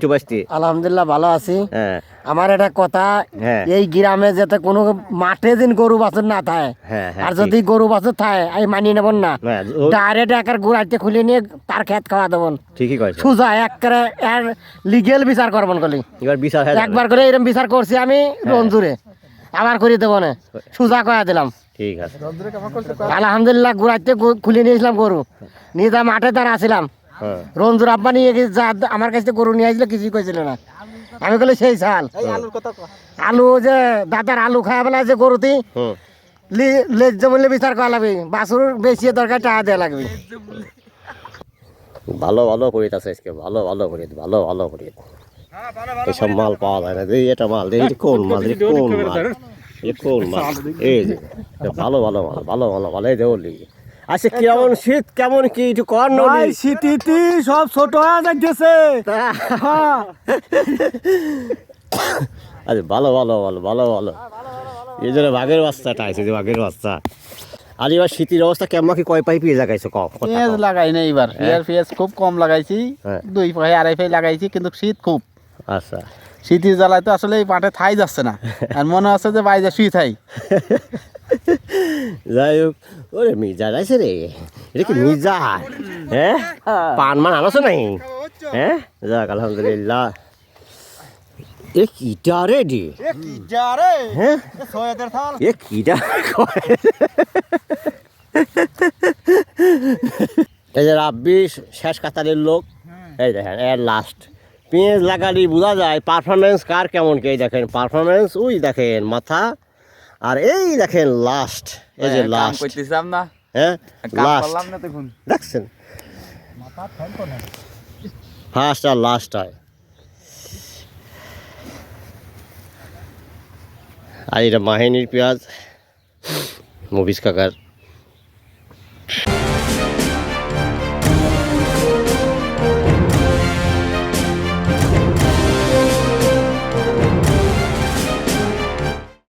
মিঠু বাস্তি? আলহামদুলিল্লাহ ভালো আছি। হ্যাঁ আমার একটা কথা, হ্যাঁ এই গ্রামে যাতে কোনো মাঠে দিন গরু বাছুর না থাকে, হ্যাঁ হ্যাঁ আর যদি গরু বাছুর থাকে আমি মানিয়ে নেব না। হ্যাঁ, ডাইরেক্ট একার গুড়াইতে খুলে নিয়ে তার খেত খাওয়া দেবন, ঠিকই কয়েছে। সুজা একবারে এর লিগেল বিচার করবেন কলি। এবার বিচার একবার করে এরকম বিচার করছি আমি রঞ্জুরে, আবার করে দেবো না, সুজা কয়া দিলাম। ঠিক আছে। আলহামদুলিল্লাহ গুড়াইতে খুলে নিয়েছিলাম গরু, নিয়ে যা মাঠে দাঁড়া আসছিলাম। হ্যাঁ রঞ্জুর আব্বা নিয়ে যা আমার কাছে গরু নিয়ে আসছিল, কিছুই কইছিল না। আমি বলি সেই চাল আলু যে দাদার আলু খাওয়া বেলা যে গরুতি হুম লেজ্জ মূল্যে বিচার করা লাগবে, বাছুর বেশি দরকার টাকা দেওয়া লাগবে। ভালো ভালো করি আছে আজকে, ভালো ভালো করি, ভালো ভালো করি। এইসব মাল পাওয়া যায় না। এই এটা মাল, এই কোন মাল, এই কোন মাল, এই কোন মাল, এই যে ভালো ভালো মাল, ভালো ভালো ভালো, এই দেবলি। আচ্ছা কেমন শীত, কেমন কি একটু কর নই? শীতিটি সব ছোট হয়ে যাচ্ছে। আচ্ছা ভালো ভালো ভালো ভালো ভালো, এই জন্য বাঘের বাচ্চাটা আছে, যে বাঘের বাচ্চা। আর এবার শীতের অবস্থা কেমন, কি কয় পাই পেয়ে লাগাইছো? পেঁয়াজ লাগাই না এবার, পেঁয়াজ খুব কম লাগাইছি, 2 পাই 2.5 পাই লাগাইছি, কিন্তু শীত খুব। আচ্ছা শীতের জ্বালায় তো আসলে এই মাঠে থাই যাচ্ছে না, আর মনে হচ্ছে যে বাইরে শুই থাই। যাই হোক, ওরে মির্জা যাইছে রে, এটা কি মির্জা? হ্যাঁ পান মান আনাছো নাই? হ্যাঁ যাক আলহামদুলিল্লাহ। এ কিটা রে ডি? হ্যাঁ এ কিটা এই যে রাব্বি শেষ কাতারের লোক, এই দেখেন এর লাস্ট পেঁয়াজ লাগালি বোঝা যায় পারফরমেন্স কার কেমন। কে দেখেন পারফরমেন্স, ওই দেখেন মাথা, আর এই দেখেন লাস্ট, এই যে লাস্ট, হ্যাঁ লাস্ট দেখছেন, ফার্স্ট আর লাস্ট হয়। আর এটা মাহিনীর পেঁয়াজ, মফিজ কাকার